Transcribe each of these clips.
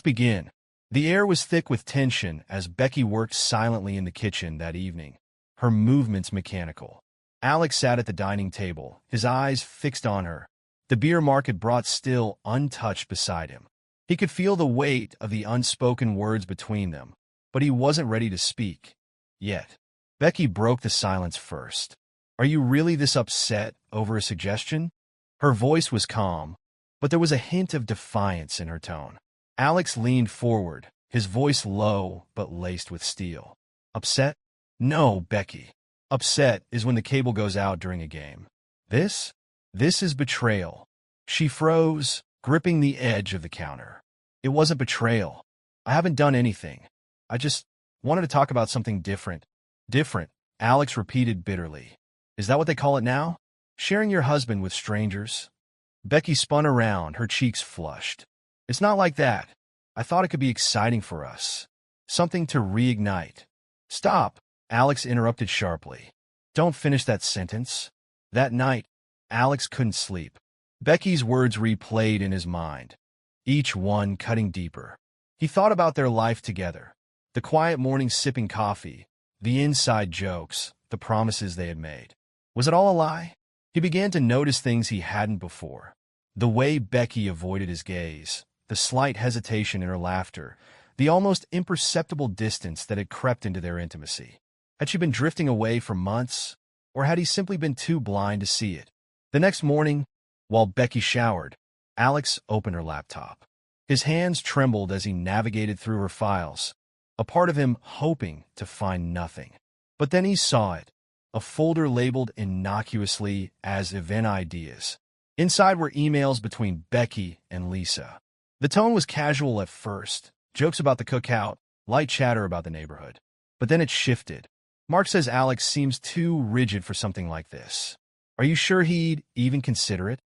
begin. The air was thick with tension as Becky worked silently in the kitchen that evening, her movements mechanical. Alex sat at the dining table, his eyes fixed on her, the beer Mark had brought still untouched beside him. He could feel the weight of the unspoken words between them, but he wasn't ready to speak yet. Becky broke the silence first. "Are you really this upset over a suggestion?" Her voice was calm, but there was a hint of defiance in her tone. Alex leaned forward, his voice low but laced with steel. "Upset? No, Becky. Upset is when the cable goes out during a game. This is betrayal." She froze, gripping the edge of the counter. "It wasn't betrayal. I haven't done anything. I just wanted to talk about something different." "Different," Alex repeated bitterly. "Is that what they call it now? Sharing your husband with strangers?" Becky spun around, her cheeks flushed. "It's not like that. I thought it could be exciting for us. Something to reignite." "Stop," Alex interrupted sharply. "Don't finish that sentence." That night, Alex couldn't sleep. Becky's words replayed in his mind, each one cutting deeper. He thought about their life together, the quiet mornings sipping coffee, the inside jokes, the promises they had made. Was it all a lie? He began to notice things he hadn't before. The way Becky avoided his gaze, the slight hesitation in her laughter, the almost imperceptible distance that had crept into their intimacy. Had she been drifting away for months, or had he simply been too blind to see it? The next morning, while Becky showered, Alex opened her laptop. His hands trembled as he navigated through her files, a part of him hoping to find nothing. But then he saw it, a folder labeled innocuously as event ideas. Inside were emails between Becky and Lisa. The tone was casual at first, jokes about the cookout, light chatter about the neighborhood. But then it shifted. "Mark says Alex seems too rigid for something like this. Are you sure he'd even consider it?"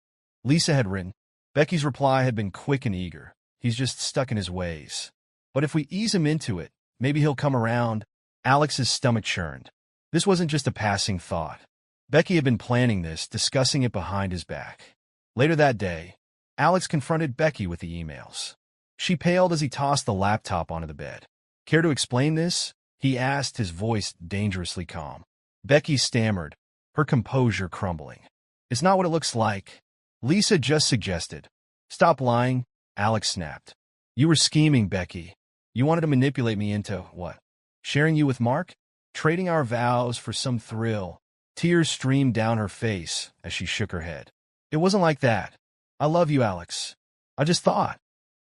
Lisa had written. Becky's reply had been quick and eager. "He's just stuck in his ways. But if we ease him into it, maybe he'll come around." Alex's stomach churned. This wasn't just a passing thought. Becky had been planning this, discussing it behind his back. Later that day, Alex confronted Becky with the emails. She paled as he tossed the laptop onto the bed. "Care to explain this?" he asked, his voice dangerously calm. Becky stammered, her composure crumbling. "It's not what it looks like. Lisa just suggested." "Stop lying," Alex snapped. "You were scheming, Becky. You wanted to manipulate me into, what? Sharing you with Mark? Trading our vows for some thrill." Tears streamed down her face as she shook her head. "It wasn't like that. I love you, Alex. I just thought."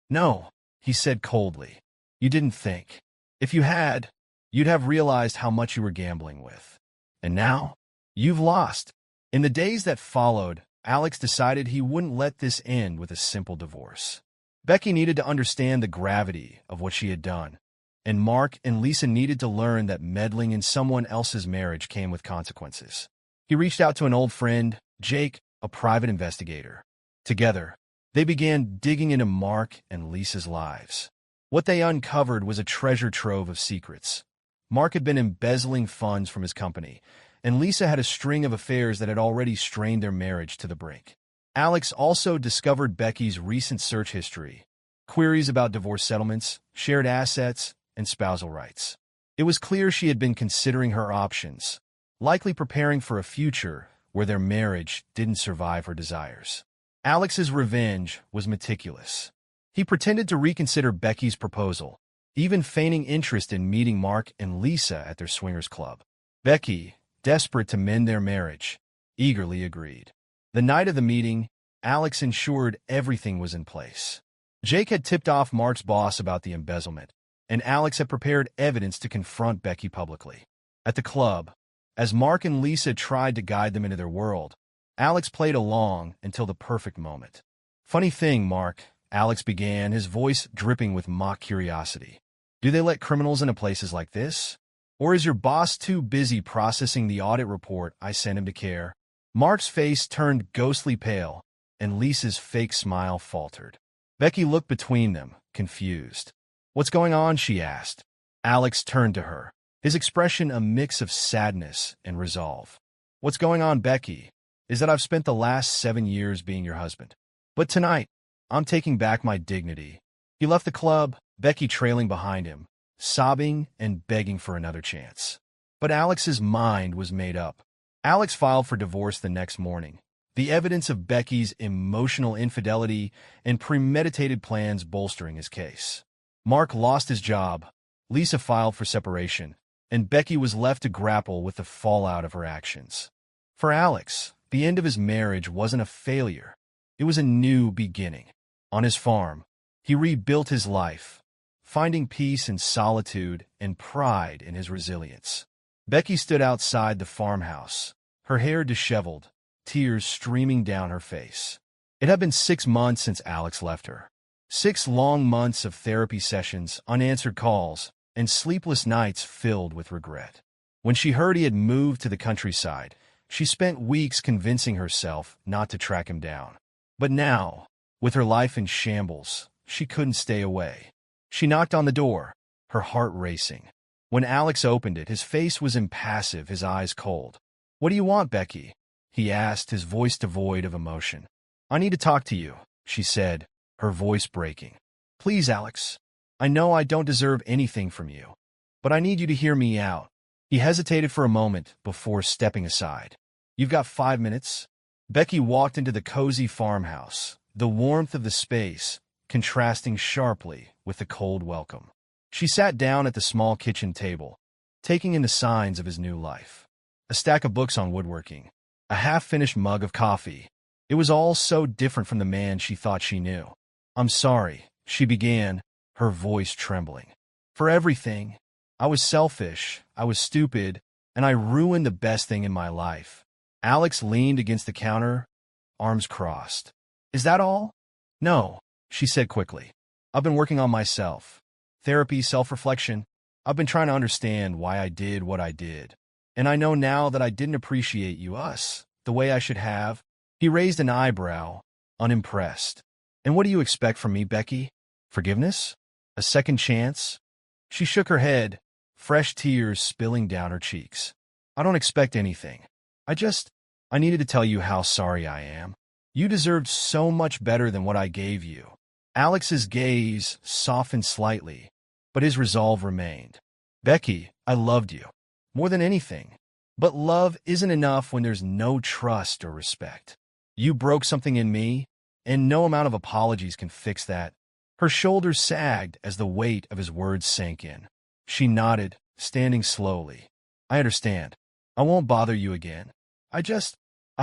"No," he said coldly. "You didn't think. If you had, you'd have realized how much you were gambling with. And now, you've lost." In the days that followed, Alex decided he wouldn't let this end with a simple divorce. Becky needed to understand the gravity of what she had done, and Mark and Lisa needed to learn that meddling in someone else's marriage came with consequences. He reached out to an old friend, Jake, a private investigator. Together, they began digging into Mark and Lisa's lives. What they uncovered was a treasure trove of secrets. Mark had been embezzling funds from his company, and Lisa had a string of affairs that had already strained their marriage to the brink. Alex also discovered Becky's recent search history, queries about divorce settlements, shared assets, and spousal rights. It was clear she had been considering her options, likely preparing for a future where their marriage didn't survive her desires. Alex's revenge was meticulous. He pretended to reconsider Becky's proposal, even feigning interest in meeting Mark and Lisa at their swingers club. Becky, desperate to mend their marriage, eagerly agreed. The night of the meeting, Alex ensured everything was in place. Jake had tipped off Mark's boss about the embezzlement, and Alex had prepared evidence to confront Becky publicly. At the club, as Mark and Lisa tried to guide them into their world, Alex played along until the perfect moment. "Funny thing, Mark," Alex began, his voice dripping with mock curiosity. "Do they let criminals into places like this? Or is your boss too busy processing the audit report I sent him to care?" Mark's face turned ghostly pale, and Lisa's fake smile faltered. Becky looked between them, confused. "What's going on?" she asked. Alex turned to her, his expression a mix of sadness and resolve. "What's going on, Becky, is that I've spent the last 7 years being your husband. But tonight, I'm taking back my dignity." He left the club, Becky trailing behind him, sobbing and begging for another chance. But Alex's mind was made up. Alex filed for divorce the next morning, the evidence of Becky's emotional infidelity and premeditated plans bolstering his case. Mark lost his job, Lisa filed for separation, and Becky was left to grapple with the fallout of her actions. For Alex, the end of his marriage wasn't a failure. It was a new beginning. On his farm, he rebuilt his life, finding peace in solitude and pride in his resilience. Becky stood outside the farmhouse, her hair disheveled, tears streaming down her face. It had been 6 months since Alex left her. 6 long months of therapy sessions, unanswered calls, and sleepless nights filled with regret. When she heard he had moved to the countryside, she spent weeks convincing herself not to track him down. But now, with her life in shambles, she couldn't stay away. She knocked on the door, her heart racing. When Alex opened it, his face was impassive, his eyes cold. "What do you want, Becky?" he asked, his voice devoid of emotion. "I need to talk to you," she said, her voice breaking. "Please, Alex. I know I don't deserve anything from you, but I need you to hear me out." He hesitated for a moment before stepping aside. "You've got 5 minutes?" Becky walked into the cozy farmhouse, the warmth of the space contrasting sharply with the cold welcome. She sat down at the small kitchen table, taking in the signs of his new life. A stack of books on woodworking, a half-finished mug of coffee. It was all so different from the man she thought she knew. "I'm sorry," she began, her voice trembling. "For everything. I was selfish, I was stupid, and I ruined the best thing in my life." Alex leaned against the counter, arms crossed. "Is that all?" "No," she said quickly. "I've been working on myself. Therapy, self-reflection. I've been trying to understand why I did what I did. And I know now that I didn't appreciate us, the way I should have." He raised an eyebrow, unimpressed. "And what do you expect from me, Becky? Forgiveness? A second chance?" She shook her head, fresh tears spilling down her cheeks. "I don't expect anything. I needed to tell you how sorry I am. You deserved so much better than what I gave you." Alex's gaze softened slightly, but his resolve remained. "Becky, I loved you. More than anything. But love isn't enough when there's no trust or respect. You broke something in me, and no amount of apologies can fix that." Her shoulders sagged as the weight of his words sank in. She nodded, standing slowly. "I understand. I won't bother you again. I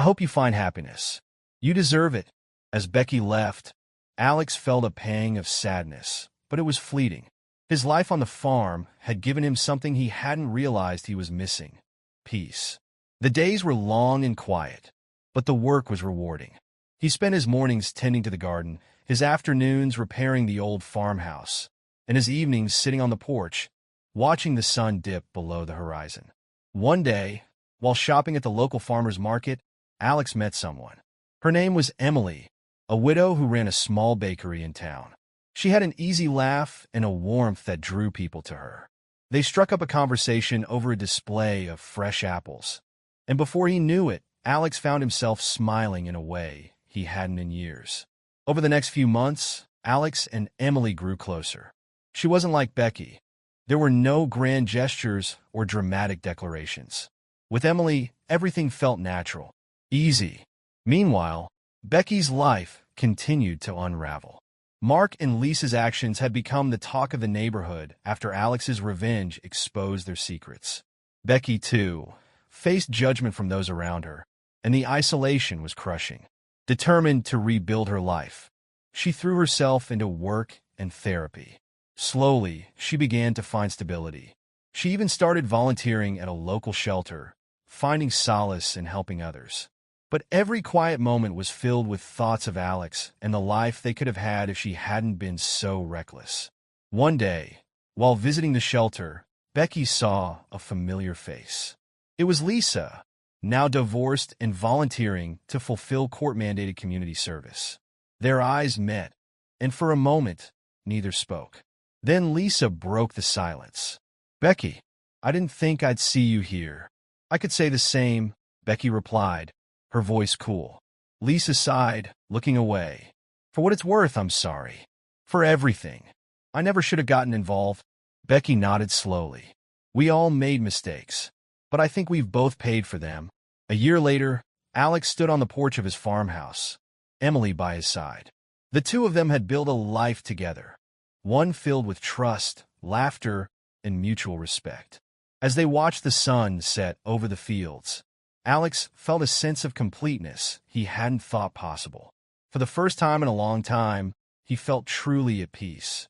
hope you find happiness. You deserve it." As Becky left, Alex felt a pang of sadness, but it was fleeting. His life on the farm had given him something he hadn't realized he was missing: peace. The days were long and quiet, but the work was rewarding. He spent his mornings tending to the garden, his afternoons repairing the old farmhouse, and his evenings sitting on the porch, watching the sun dip below the horizon. One day, while shopping at the local farmer's market, Alex met someone. Her name was Emily, a widow who ran a small bakery in town. She had an easy laugh and a warmth that drew people to her. They struck up a conversation over a display of fresh apples, and before he knew it, Alex found himself smiling in a way he hadn't in years. Over the next few months, Alex and Emily grew closer. She wasn't like Becky. There were no grand gestures or dramatic declarations. With Emily, everything felt natural, easy. Meanwhile, Becky's life continued to unravel. Mark and Lisa's actions had become the talk of the neighborhood after Alex's revenge exposed their secrets. Becky, too, faced judgment from those around her, and the isolation was crushing. Determined to rebuild her life, she threw herself into work and therapy. Slowly, she began to find stability. She even started volunteering at a local shelter, finding solace in helping others. But every quiet moment was filled with thoughts of Alex and the life they could have had if she hadn't been so reckless. One day, while visiting the shelter, Becky saw a familiar face. It was Lisa, now divorced and volunteering to fulfill court-mandated community service. Their eyes met, and for a moment, neither spoke. Then Lisa broke the silence. "Becky, I didn't think I'd see you here." "I could say the same," Becky replied, her voice cool. Lisa sighed, looking away. "For what it's worth, I'm sorry. For everything." I never should have gotten involved. Becky nodded slowly. We all made mistakes, but I think we've both paid for them. A year later, Alex stood on the porch of his farmhouse, Emily by his side. The two of them had built a life together, one filled with trust, laughter, and mutual respect. As they watched the sun set over the fields, Alex felt a sense of completeness he hadn't thought possible. For the first time in a long time, he felt truly at peace.